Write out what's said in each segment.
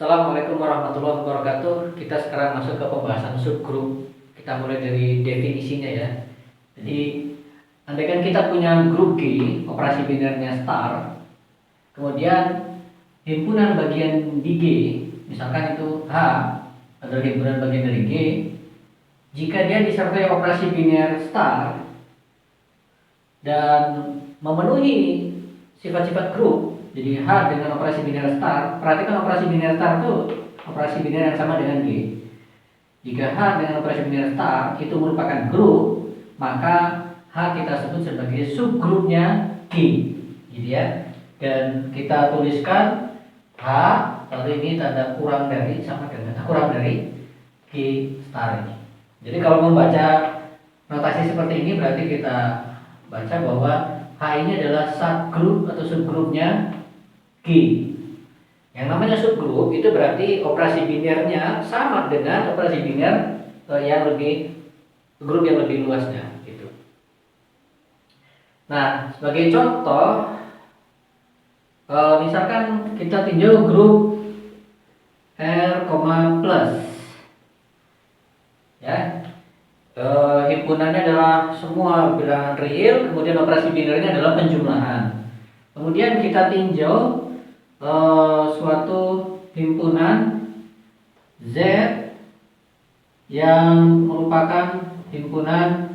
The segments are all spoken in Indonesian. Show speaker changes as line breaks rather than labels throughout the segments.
Assalamualaikum warahmatullahi wabarakatuh. Kita sekarang masuk ke pembahasan subgroup. Kita mulai dari definisinya ya. Jadi, andaikan kita punya grup G, operasi binernya star, kemudian himpunan bagian di G, misalkan itu H adalah himpunan bagian dari G, jika dia disertai operasi biner star dan memenuhi sifat-sifat grup, jadi H dengan operasi biner star, perhatikan operasi biner star itu operasi biner yang sama dengan G. Jika H dengan operasi biner star itu merupakan grup, maka H kita sebut sebagai subgrupnya G, gitu ya. Dan kita tuliskan H, lalu ini tanda kurang dari sama dengan kurang dari G star ini. Jadi kalau membaca notasi seperti ini berarti kita baca bahwa H ini adalah subgroup atau subgrupnya G. Yang namanya subgroup itu berarti operasi binernya sama dengan operasi biner yang lebih grup yang lebih luasnya gitu. Nah, sebagai contoh misalkan kita tinjau grup R, plus ya. Himpunannya adalah semua bilangan real, kemudian operasi binernya adalah penjumlahan. Kemudian kita tinjau suatu himpunan Z yang merupakan himpunan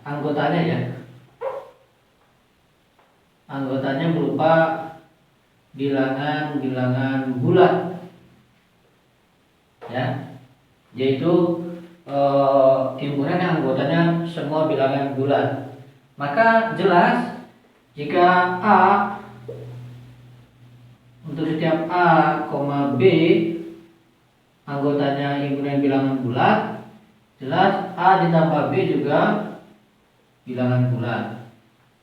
anggotanya ya. Anggotanya berupa bilangan-bilangan bulat ya, yaitu himpunan yang anggotanya semua bilangan bulat. Maka jelas jika A untuk setiap A, B anggotanya himpunan bilangan bulat, jelas A ditambah B juga bilangan bulat.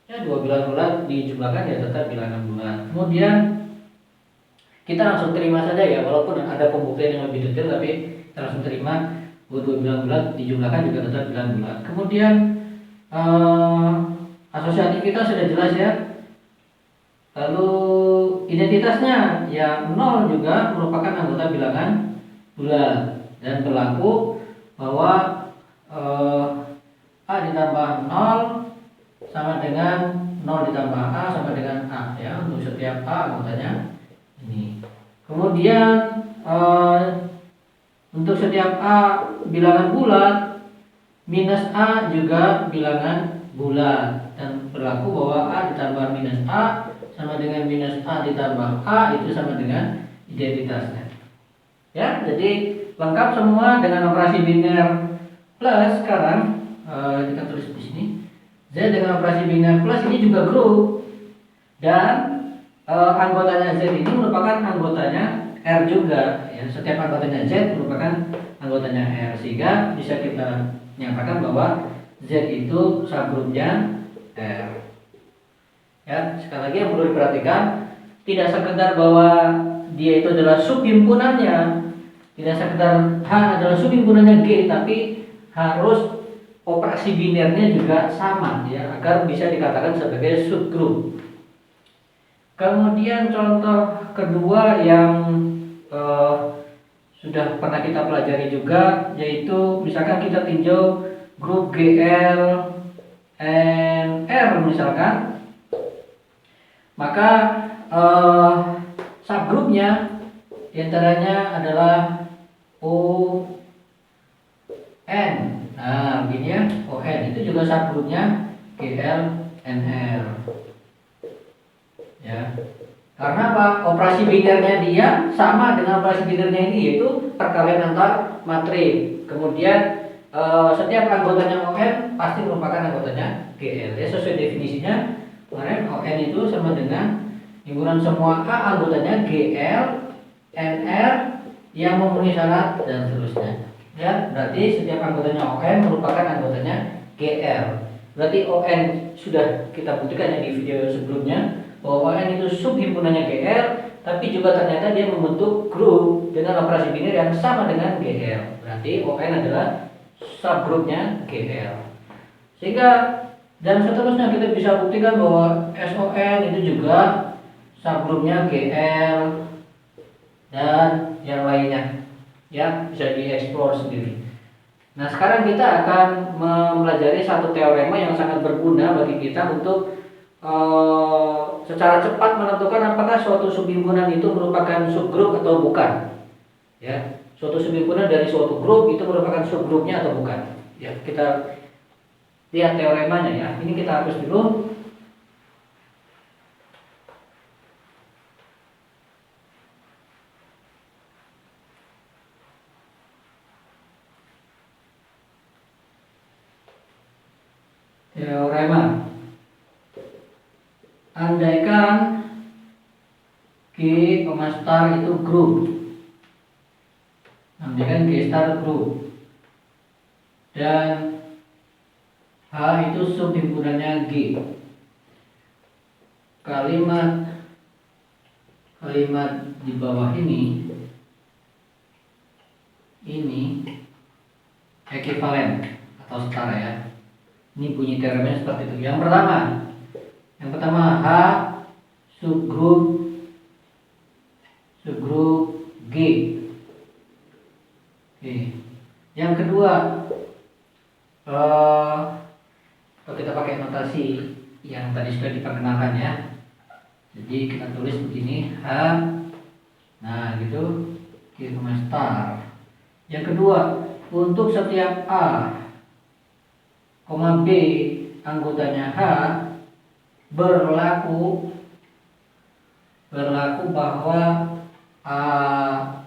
Ya, dua bilangan bulat dijumlahkan ya tetap bilangan bulat. Kemudian kita langsung terima saja ya, walaupun ada pembuktian yang lebih detail, tapi kita langsung terima dua bilangan bulat dijumlahkan juga tetap bilangan bulat. Kemudian asosiatif kita sudah jelas ya. Lalu identitasnya ya 0 juga merupakan anggota bilangan bulat dan berlaku bahwa A ditambah 0 sama dengan 0 ditambah A sama dengan A ya, untuk setiap A anggotanya ini. Kemudian untuk setiap A bilangan bulat, minus A juga bilangan bulat, dan berlaku bahwa A ditambah minus A sama dengan minus A ditambah A itu sama dengan identitasnya. Ya, jadi lengkap semua dengan operasi biner plus. Sekarang kita tulis di sini Z dengan operasi biner plus ini juga grup, dan anggotanya Z ini merupakan anggotanya R juga ya. Setiap anggotanya Z merupakan anggotanya R, sehingga bisa kita nyatakan bahwa Z itu subgrupnya R. Ya, sekali lagi yang perlu diperhatikan, tidak sekedar bahwa dia itu adalah subhimpunannya, tidak sekedar H adalah subhimpunannya G, tapi harus operasi binernya juga sama ya, agar bisa dikatakan sebagai subgroup. Kemudian contoh kedua yang sudah pernah kita pelajari juga, yaitu misalkan kita tinjau grup GL and R misalkan, maka subgrupnya diantaranya adalah ON. Nah, begini ya, ON itu juga subgrupnya GL and R. Ya. Karena apa? Operasi binernya dia sama dengan operasi binernya ini, yaitu perkalian antar matrik. Kemudian setiap anggotanya ON pasti merupakan anggotanya GL. Ya, sesuai definisinya kemarin, ON itu sama dengan himpunan semua A anggotanya GL, NR yang memenuhi syarat dan seterusnya. Ya, berarti setiap anggotanya ON merupakan anggotanya GL. Berarti ON sudah kita buktikan di video sebelumnya bahwa ON itu subhimpunannya GL, tapi juga ternyata dia membentuk grup dengan operasi biner yang sama dengan GL. Berarti ON adalah subgrupnya GL. Sehingga dan seterusnya kita bisa buktikan bahwa SON itu juga subgrupnya GL, explore sendiri. Nah, sekarang kita akan mempelajari satu teorema yang sangat berguna bagi kita untuk secara cepat menentukan apakah suatu subhimpunan itu merupakan subgrup atau bukan. Ya, suatu subhimpunan dari suatu grup itu merupakan subgrupnya atau bukan. Ya, kita lihat teoremanya ya. Ini kita hapus dulu. Teorema. Andaikan G, star itu grup. Andaikan G star grup. Dan H itu subhimpunannya G. Kalimat di bawah ini ekivalen atau setara ya. Ini bunyi teoremanya seperti itu. Yang pertama H subgrup G. Oke. Yang kedua, kalau kita pakai notasi yang tadi sudah diperkenalkan ya. Jadi kita tulis begini H. Nah, gitu. G, star. Yang kedua, untuk setiap A, B anggotanya H berlaku bahwa A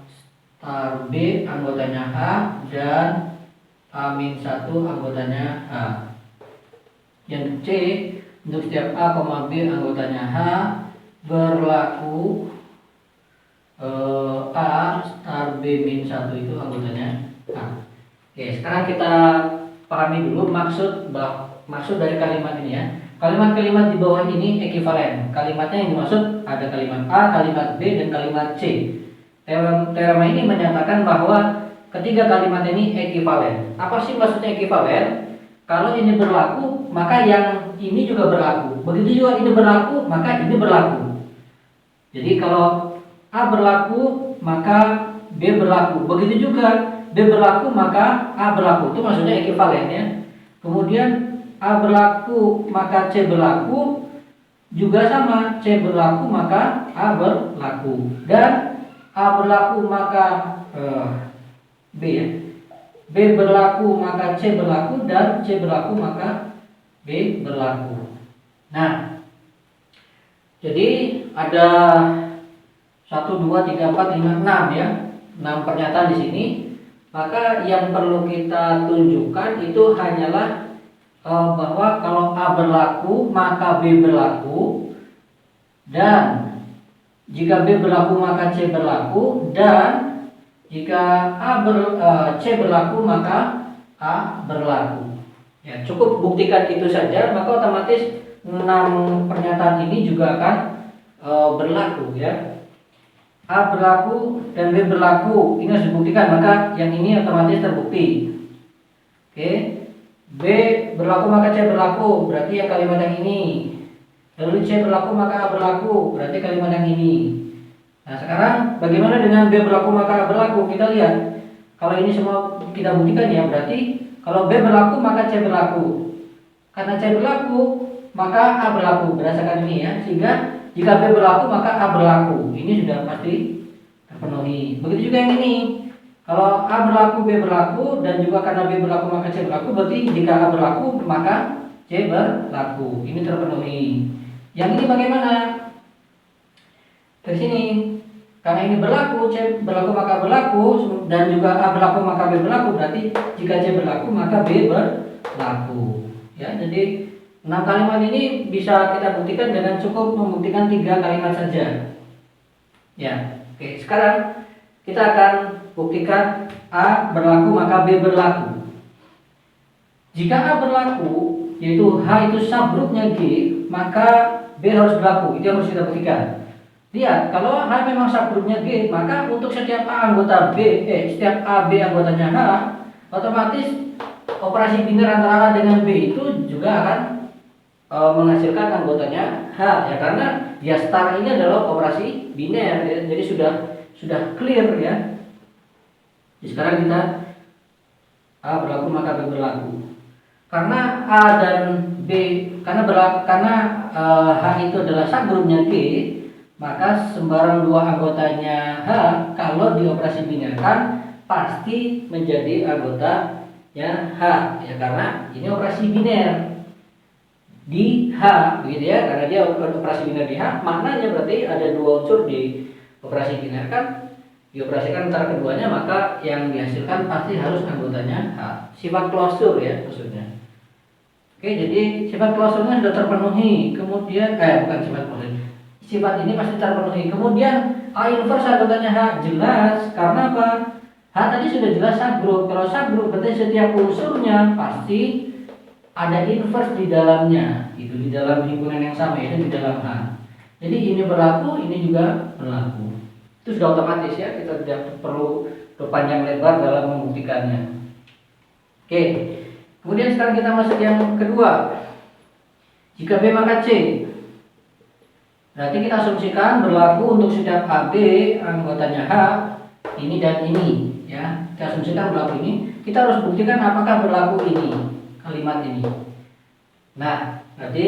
star B anggotanya H dan A-1 anggotanya H. Yang C, untuk setiap A, B anggotanya H berlaku A star B-1 itu anggotanya H. Oke, sekarang kita pahami dulu maksud dari kalimat ini ya. Kalimat-kalimat di bawah ini ekivalen. Kalimatnya yang dimaksud ada kalimat A, kalimat B, dan kalimat C. Teorema ini menyatakan bahwa ketiga kalimat ini ekivalen. Apa sih maksudnya ekivalen? Kalau ini berlaku, maka yang ini juga berlaku. Begitu juga ini berlaku, maka ini berlaku. Jadi kalau A berlaku, maka B berlaku. Begitu juga B berlaku, maka A berlaku. Itu maksudnya ekivalen ya. Kemudian A berlaku, maka C berlaku. Juga sama, C berlaku, maka A berlaku. Dan A berlaku, maka B ya. B berlaku, maka C berlaku. Dan C berlaku, maka B berlaku. Nah, jadi ada 1, 2, 3, 4, 5, 6 ya. 6 pernyataan di sini. Maka yang perlu kita tunjukkan itu hanyalah bahwa kalau A berlaku maka B berlaku, dan jika B berlaku maka C berlaku, dan jika C berlaku maka A berlaku. Ya, cukup buktikan itu saja, maka otomatis 6 pernyataan ini juga akan berlaku ya. A berlaku dan B berlaku, ini harus dibuktikan, maka yang ini otomatis terbukti. Oke. B berlaku maka C berlaku, berarti yang kalimat yang ini. Lalu C berlaku maka A berlaku, berarti kalimat yang ini. Nah, sekarang bagaimana dengan B berlaku maka A berlaku? Kita lihat. Kalau ini semua kita buktikan ya, berarti kalau B berlaku maka C berlaku. Karena C berlaku, maka A berlaku berdasarkan ini ya. Sehingga jika B berlaku maka A berlaku. Ini sudah pasti terpenuhi. Begitu juga yang ini. Kalau A berlaku, B berlaku, dan juga karena B berlaku maka C berlaku, berarti jika A berlaku maka C berlaku. Ini terpenuhi. Yang ini bagaimana? Dari sini, karena ini berlaku, C berlaku maka berlaku, dan juga A berlaku maka B berlaku, berarti jika C berlaku maka B berlaku. Ya, jadi 6 kalimat ini bisa kita buktikan dengan cukup membuktikan 3 kalimat saja. Ya, oke. Sekarang kita akan buktikan A berlaku maka B berlaku. Jika A berlaku, yaitu H itu subgrupnya G, maka B harus berlaku. Itu yang harus kita buktikan. Lihat, kalau H memang subgrupnya G, maka untuk setiap A anggota setiap A B anggotanya H, otomatis operasi biner antara A dengan B itu juga akan menghasilkan anggotanya H ya, karena dia star ini adalah operasi biner ya. Jadi sudah clear ya. Jadi sekarang kita A berlaku maka B berlaku. Karena A dan B karena H itu adalah subgrupnya G, maka sembarang dua anggotanya H kalau dioperasi binarkan pasti menjadi anggotanya H ya, karena ini operasi biner di H begitu ya, karena dia operasi biner di H, maknanya berarti ada dua unsur di operasi biner kan dioperasikan antara keduanya, maka yang dihasilkan pasti harus anggotanya H. Sifat klosur ya maksudnya. Oke, jadi sifat klosurnya sudah terpenuhi, kemudian bukan sifat klosur, sifat ini pasti terpenuhi. Kemudian A inverse anggotanya H jelas, karena apa? H tadi sudah jelas subgroup. Kalau subgroup berarti setiap unsurnya pasti ada inverse di dalamnya, itu di dalam himpunan yang sama, itu di dalam H. Jadi ini berlaku, ini juga berlaku. Itu sudah otomatis ya, kita tidak perlu berpanjang lebar dalam membuktikannya. Oke, kemudian sekarang kita masuk yang kedua. Jika B maka C. Berarti kita asumsikan berlaku untuk setiap AB anggotanya H, ini dan ini ya. Kita asumsikan berlaku ini. Kita harus buktikan apakah berlaku ini, kalimat ini. Nah, berarti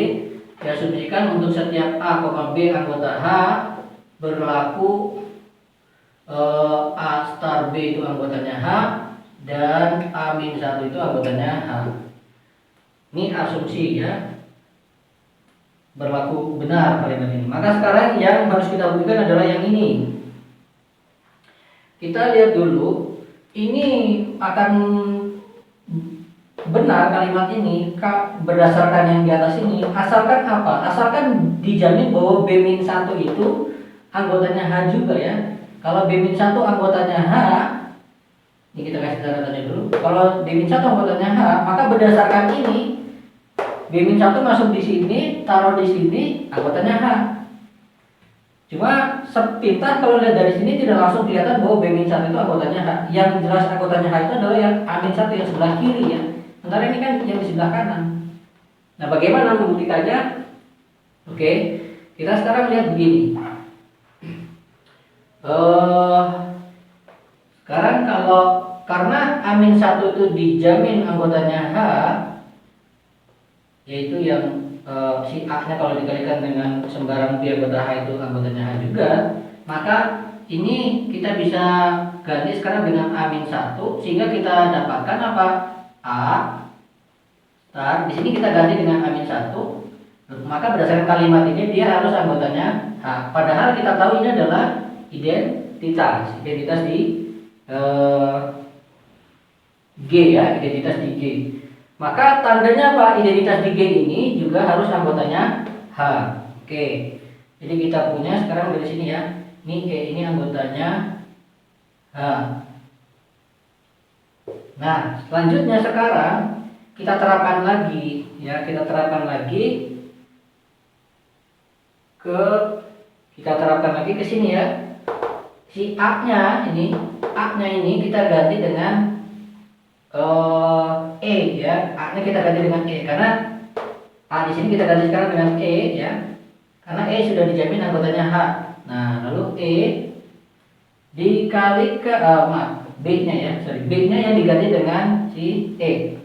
diasumsikan untuk setiap A, B anggota H berlaku A star B itu anggotanya H dan A-1 itu anggotanya H. Ini asumsi ya, berlaku benar kalimat ini. Maka sekarang yang harus kita buktikan adalah yang ini. Kita lihat dulu, ini akan benar kalimat ini berdasarkan yang di atas ini, asalkan apa? Asalkan dijamin bahwa B-1 itu anggotanya H juga ya. Kalau B-1 anggotanya H, ini kita kasih tanda tanya dulu. Kalau B-1 anggotanya H, maka berdasarkan ini B-1 masuk di sini, taruh di sini, anggotanya H. Cuma sepintas kalau lihat dari sini tidak langsung kelihatan bahwa B-1 itu anggotanya H. Yang jelas anggotanya H itu adalah yang A-1 yang sebelah kiri ya. Sementara ini kan yang di sebelah kanan. Nah, bagaimana membuktikannya? Oke, kita sekarang lihat begini. Sekarang karena A-1 itu dijamin anggotanya H, yaitu yang si A-nya kalau dikalikan dengan sembarang B anggota H itu anggotanya H juga, maka ini kita bisa ganti sekarang dengan A-1 sehingga kita dapatkan apa? A star, di sini kita ganti dengan A-1, maka berdasarkan kalimat ini dia harus anggotanya H. Padahal kita tahu ini adalah identitas di G ya, identitas di G. Maka tandanya apa? Identitas di G ini juga harus anggotanya H. Oke. Jadi kita punya sekarang dari sini ya. Ini E ini anggotanya H. Nah, selanjutnya sekarang kita terapkan lagi ya, kita terapkan lagi ke sini ya. Si A-nya ini kita ganti dengan E ya. A-nya kita ganti dengan E karena A di sini kita ganti sekarang dengan E ya. Karena E sudah dijamin anggotanya H. Nah, lalu E dikali ke B-nya ya. B-nya yang diganti dengan si E.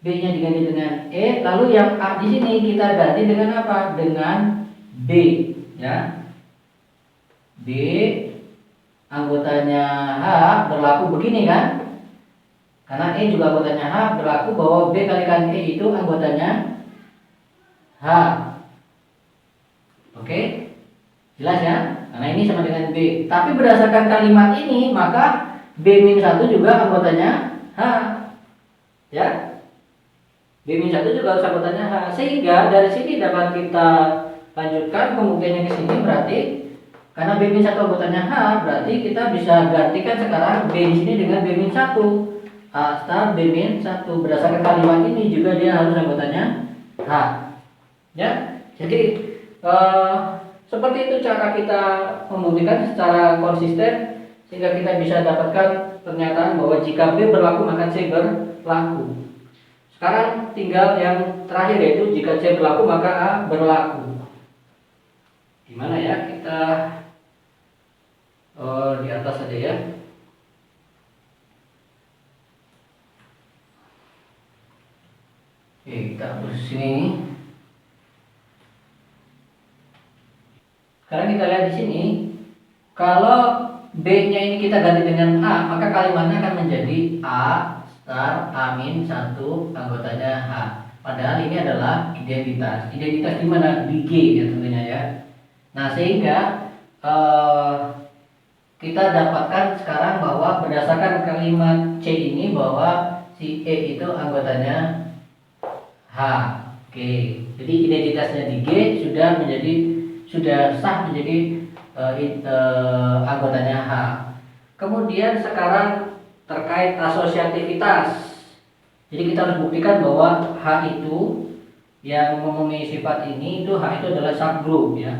B-nya diganti dengan E, lalu yang A di sini kita ganti dengan apa? Dengan B ya. B anggotanya H berlaku begini kan? Karena E juga anggotanya H, berlaku bahwa B kalikan E itu anggotanya H. Oke? Jelas ya? Karena ini sama dengan B. Tapi berdasarkan kalimat ini, maka B-1 juga anggotanya H. Ya? B-1 juga harus anggotanya H. Sehingga dari sini dapat kita lanjutkan pembuktiannya ke sini, berarti karena B-1 anggotanya H, berarti kita bisa gantikan sekarang B di sini dengan B-1. A star B-1 berdasarkan kalimat ini juga dia harus anggotanya H. Ya, jadi seperti itu cara kita membuktikan secara konsisten sehingga kita bisa dapatkan pernyataan bahwa jika B berlaku maka C berlaku. Sekarang tinggal yang terakhir yaitu jika C berlaku maka A berlaku. Gimana ya, kita di atas saja ya. sini. Sekarang kita lihat di sini, kalau B-nya ini kita ganti dengan A, maka kalimatnya akan menjadi A star A min 1 anggotanya H. Padahal ini adalah identitas. Identitas di mana? Di G ya tentunya ya. Nah sehingga kita dapatkan sekarang bahwa berdasarkan kalimat C ini bahwa si E itu anggotanya H. Oke. Jadi identitasnya di G sudah sah menjadi anggotanya H. Kemudian sekarang terkait asosiativitas. Jadi kita harus buktikan bahwa H itu yang memenuhi sifat ini itu H itu adalah subgroup ya.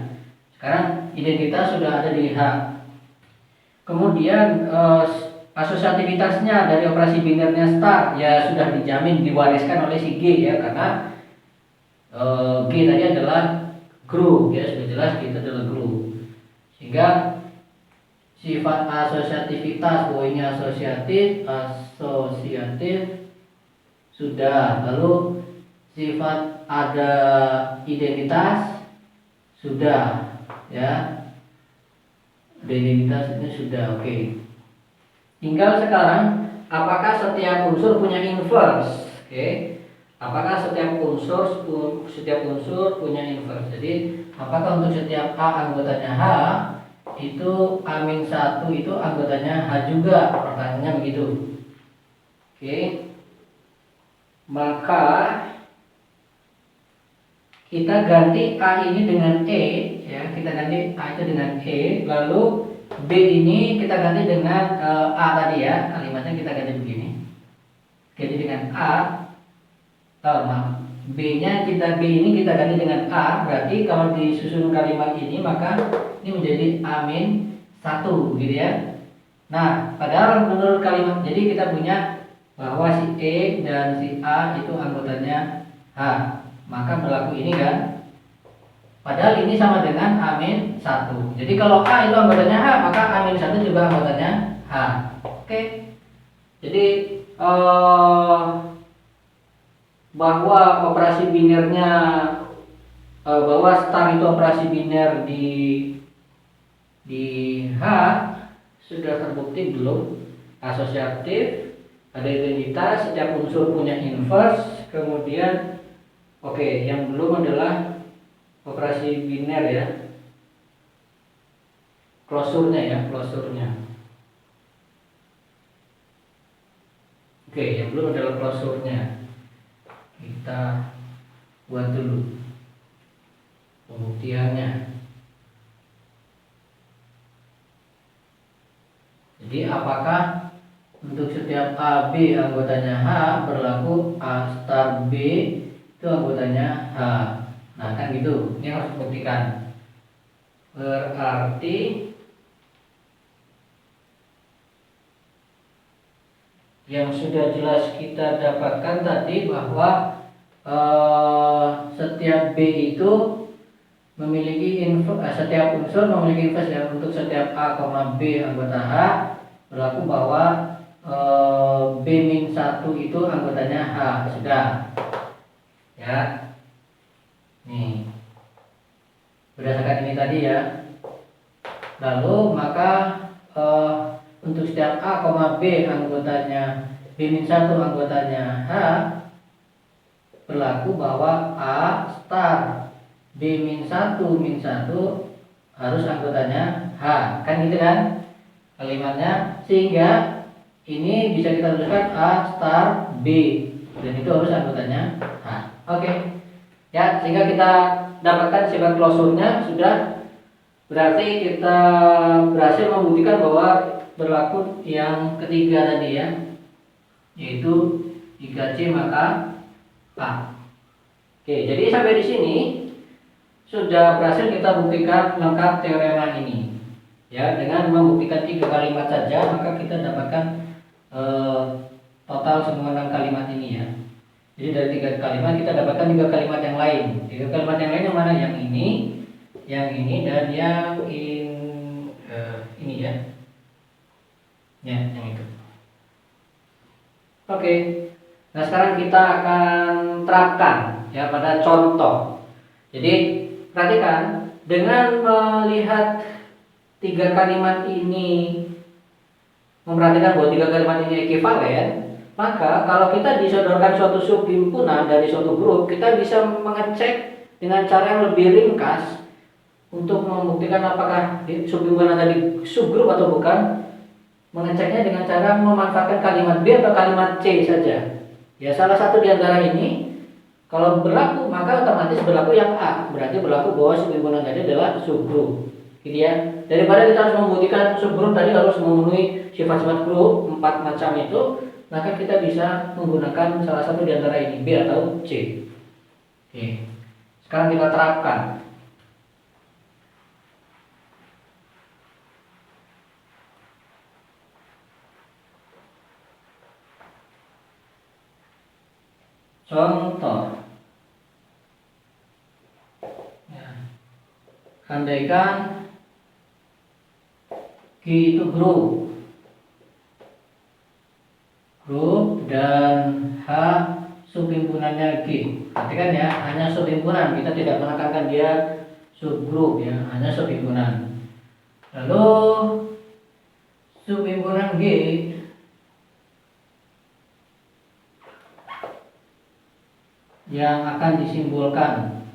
Sekarang identitas sudah ada di H. Kemudian asosiativitasnya dari operasi binernya star ya sudah dijamin diwariskan oleh si G ya, karena G tadi adalah group ya, sudah jelas itu adalah group. Sehingga sifat asosiativitas bahwa ini asosiatif sudah. Lalu sifat ada identitas sudah ya. Identitas ini sudah oke. Tinggal sekarang apakah setiap unsur punya inverse? Oke. Apakah setiap unsur punya inverse? Jadi apakah untuk setiap A anggotanya H itu A-1 itu anggotanya H juga? Pertanyaannya begitu. Oke. Maka kita ganti A ini dengan E ya, kita ganti A itu dengan E, lalu B ini kita ganti dengan A tadi ya, kalimatnya kita ganti begini. Ganti dengan A. B ini kita ganti dengan A, berarti kalau disusun kalimat ini maka ini menjadi A-1 gitu ya. Nah, padahal menurut kalimat jadi kita punya bahwa si E dan si A itu anggotanya H, maka berlaku ini kan. Padahal ini sama dengan A-1. Jadi kalau A itu anggotanya H, maka A-1 juga anggotanya H. Oke. Jadi bahwa operasi binernya bahwa star itu operasi biner di H sudah terbukti belum? Asosiatif, ada identitas, setiap unsur punya inverse, kemudian yang belum adalah operasi biner ya, klosurnya. Yang belum adalah klosurnya. Kita buat dulu pembuktiannya. Jadi apakah untuk setiap AB anggotanya H berlaku A star B itu anggotanya H? Nah kan gitu, ini harus dibuktikan. Berarti yang sudah jelas kita dapatkan tadi bahwa setiap B itu memiliki setiap unsur memiliki inverse ya. Untuk setiap A, B anggota H berlaku bahwa B-1 itu anggotanya H. Sudah ya. Nih berdasarkan ini tadi ya. Lalu maka untuk setiap A, B anggotanya B-1 anggotanya H berlaku bahwa A star B-1 harus anggotanya H. Kan gitu kan kalimatnya, sehingga ini bisa kita tuliskan A star B dan itu harus anggotanya H. Oke. Ya, sehingga kita dapatkan sifat klausurnya sudah. Berarti kita berhasil membuktikan bahwa berlaku yang ketiga tadi ya, yaitu jika C maka A. Oke, jadi sampai di sini sudah berhasil kita buktikan lengkap teorema ini. Ya, dengan membuktikan 3 kalimat saja maka kita dapatkan total semua 6 kalimat ini ya. Jadi dari 3 kalimat kita dapatkan 3 kalimat yang lain. 3 kalimat yang lain yang mana? Yang ini dan yang ini ya. Ya, yang itu. Oke. Nah, sekarang kita akan terapkan ya pada contoh. Jadi perhatikan, dengan melihat tiga kalimat ini, memperhatikan bahwa tiga kalimat ini ekivalen, maka kalau kita disodorkan suatu subhimpunan dari suatu grup, kita bisa mengecek dengan cara yang lebih ringkas untuk membuktikan apakah subhimpunan tadi subgrup atau bukan. Mengeceknya dengan cara memanfaatkan kalimat B atau kalimat C saja. Ya, salah satu di antara ini kalau berlaku, maka otomatis berlaku yang A. Berarti berlaku bahwa subhimpunan tadi adalah subgrup. Gitu ya. Daripada kita harus membuktikan subgrup tadi harus memenuhi sifat-sifat grup 4 macam itu, maka kita bisa menggunakan salah satu di antara ini, B atau C. Oke. Sekarang kita terapkan. Contoh, ya. Andaikan G itu grup dan H subhimpunannya G. Perhatikan ya, hanya subhimpunan, kita tidak menekankan dia subgrup ya, hanya subhimpunan. Lalu subhimpunan G yang akan disimbolkan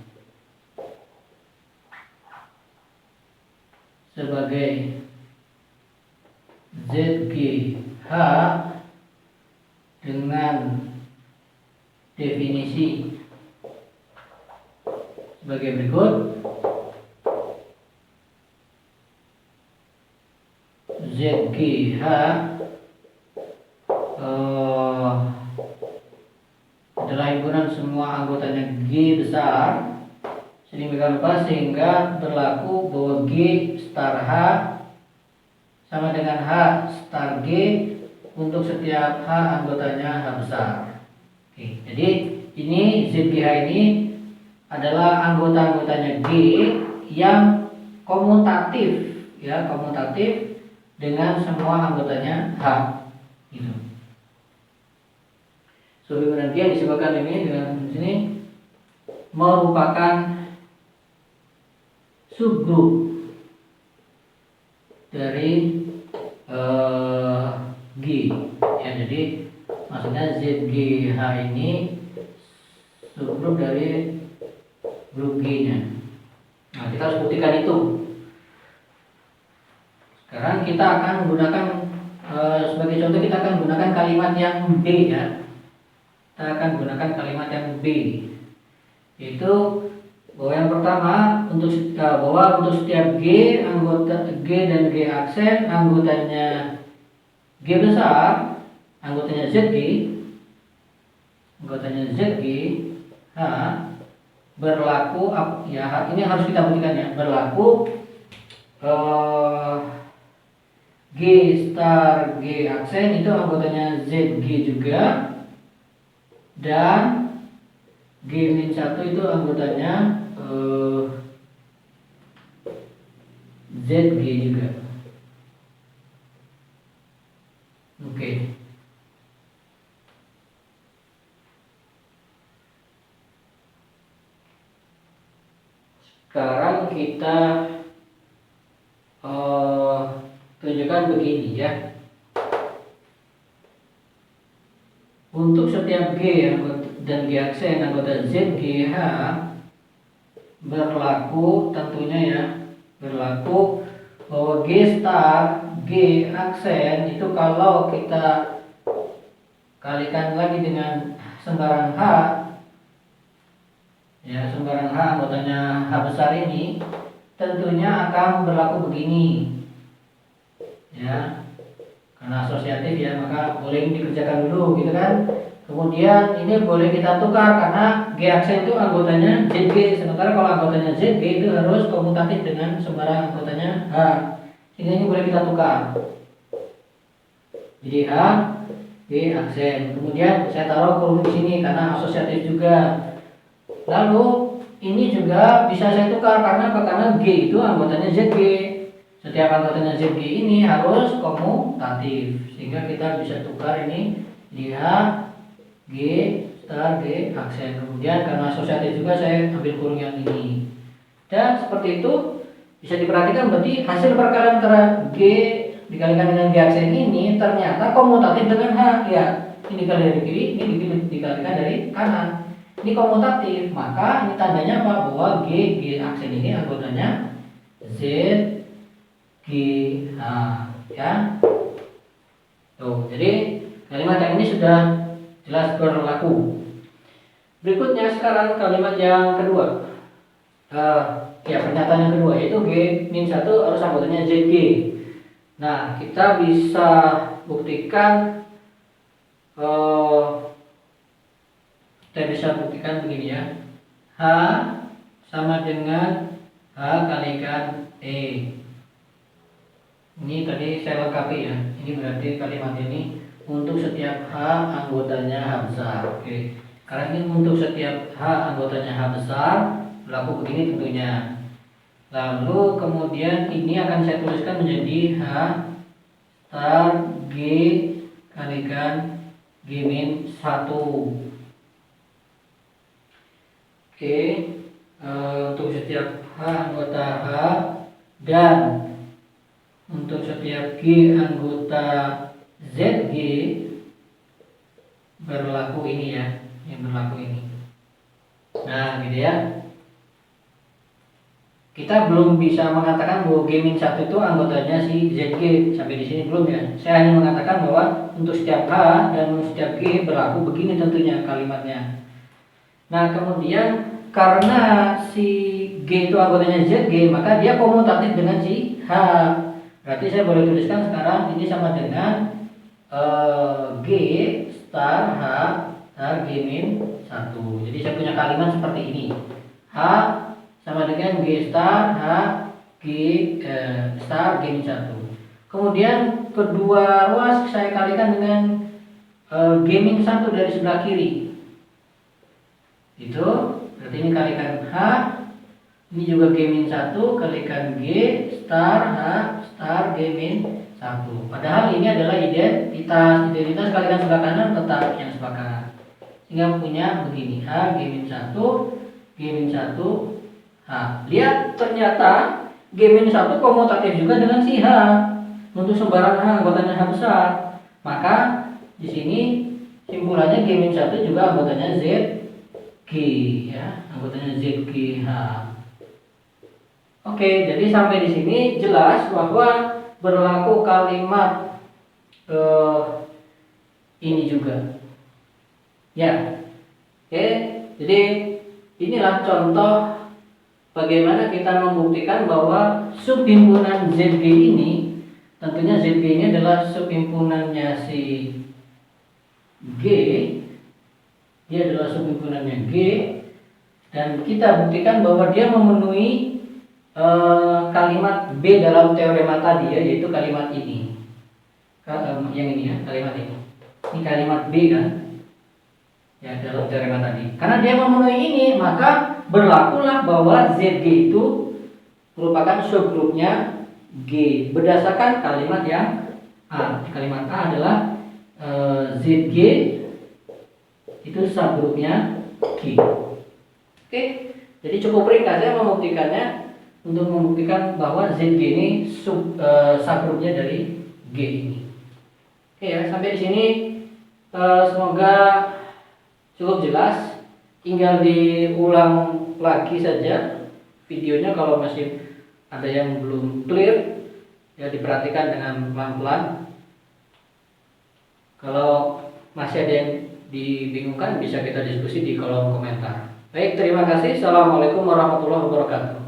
sebagai ZGH dengan definisi sebagai berikut. ZGH adalah himpunan semua anggotanya G besar sedemikian rupa sehingga berlaku bahwa G star H sama dengan H star G untuk setiap H anggotanya H besar. Oke, jadi ini ZGH ini adalah anggota-anggotanya G yang komutatif ya, komutatif dengan semua anggotanya H gitu. Subhimpunan G yang disebutkan ini dengan sini merupakan subgrup dari G ya, jadi maksudnya ZGH ini subgrup dari grup G nya. Nah, kita harus buktikan itu. Sekarang kita akan menggunakan sebagai contoh, kita akan menggunakan kalimat yang B ya. Kita akan gunakan kalimat yang B, yaitu bahwa yang pertama bahwa untuk setiap G anggota G dan G aksen anggotanya G besar, anggotanya ZG H berlaku ya, ini harus kita buktikan ya, berlaku G star G aksen itu anggotanya ZG juga, dan G-1 itu anggotanya ZG juga. Oke. Sekarang kita tunjukkan begini ya. Untuk setiap G dan G aksen anggota ZGH berlaku tentunya ya, berlaku bahwa G star G aksen itu kalau kita kalikan lagi dengan sembarang H ya, sembarang H anggotanya H besar ini tentunya akan berlaku begini ya. Karena asosiatif ya, maka boleh dikerjakan dulu gitu kan. Kemudian ini boleh kita tukar karena G aksen itu anggotanya ZG, sementara kalau anggotanya ZG itu harus komutatif dengan sembarang anggotanya H. Sehingga ini boleh kita tukar. Jadi H G aksen. Kemudian saya taruh kurung di sini karena asosiatif juga. Lalu ini juga bisa saya tukar karena apa? Karena G itu anggotanya ZG. Setiap anggotanya ZG ini harus komutatif, sehingga kita bisa tukar ini di H G star G aksen. Kemudian karena asosiatif juga saya ambil kurung yang ini. Dan seperti itu bisa diperhatikan berarti hasil perkalian antara G dikalikan dengan G aksen ini ternyata komutatif dengan H. Ya, ini dikali dari kiri, ini dikalikan dari kanan. Ini komutatif, maka ini tandanya apa? Bahwa G aksen ini anggotanya Z, G, H, ya. Tuh, jadi kalimat yang ini sudah jelas berlaku. Berikutnya sekarang kalimat yang kedua. Pernyataan yang kedua yaitu G-1 harus anggotanya ZG. Nah, kita bisa buktikan begini ya. H sama dengan H kalikan E. Ini tadi saya lengkapi ya. Ini berarti kalimat ini untuk setiap H anggotanya H besar. Oke. Karena ini untuk setiap H anggotanya H besar berlaku begini tentunya. Lalu kemudian ini akan saya tuliskan menjadi H star G kalikan G-1. Oke. Untuk setiap H anggota H dan untuk setiap G anggota ZG berlaku ini ya, yang berlaku ini. Nah, gitu ya. Kita belum bisa mengatakan bahwa G-1 itu anggotanya si ZG, sampai di sini belum ya. Saya hanya mengatakan bahwa untuk setiap H dan untuk setiap G berlaku begini tentunya kalimatnya. Nah, kemudian karena si G itu anggotanya ZG, maka dia komutatif dengan si H. Berarti saya boleh tuliskan sekarang ini sama dengan G star H star G-1. Jadi saya punya kalimat seperti ini. H sama dengan G star H G star G-1. Kemudian kedua ruas saya kalikan dengan G-1 dari sebelah kiri. Itu berarti ini kalikan H, ini juga G-1 kalikan G star H star G-1. Padahal ini adalah identitas kalikan sebelah kanan tetap yang sebelah kanan. Sehingga punya begini H G-1 G-1 H. Lihat ternyata G-1 komutatif juga dengan si H. Untuk sembarang H anggotanya H besar. Maka di sini simpulannya G-1 juga anggotanya ZG ya, anggotanya ZGH. Oke, jadi sampai di sini jelas bahwa berlaku kalimat ini juga. Ya. Oke, jadi inilah contoh bagaimana kita membuktikan bahwa subhimpunan ZG ini, tentunya ZG ini adalah subhimpunannya si G. Dia adalah subhimpunannya G, dan kita buktikan bahwa dia memenuhi kalimat B dalam teorema tadi ya, yaitu kalimat ini. Yang ini ya, kalimat ini. Ini kalimat B kan? Ya, dalam teorema tadi. Karena dia memenuhi ini, maka berlakulah bahwa ZG itu merupakan subgrupnya G berdasarkan kalimat yang A. Kalimat A adalah ZG itu subgrupnya G. Oke, jadi cukup ringkas ya membuktikannya, untuk membuktikan bahwa ZG ini subgrupnya dari G ini. Oke ya, sampai di sini semoga cukup jelas. Tinggal diulang lagi saja videonya kalau masih ada yang belum clear ya, diperhatikan dengan pelan-pelan. Kalau masih ada yang dibingungkan bisa kita diskusi di kolom komentar. Baik, terima kasih. Assalamualaikum warahmatullahi wabarakatuh.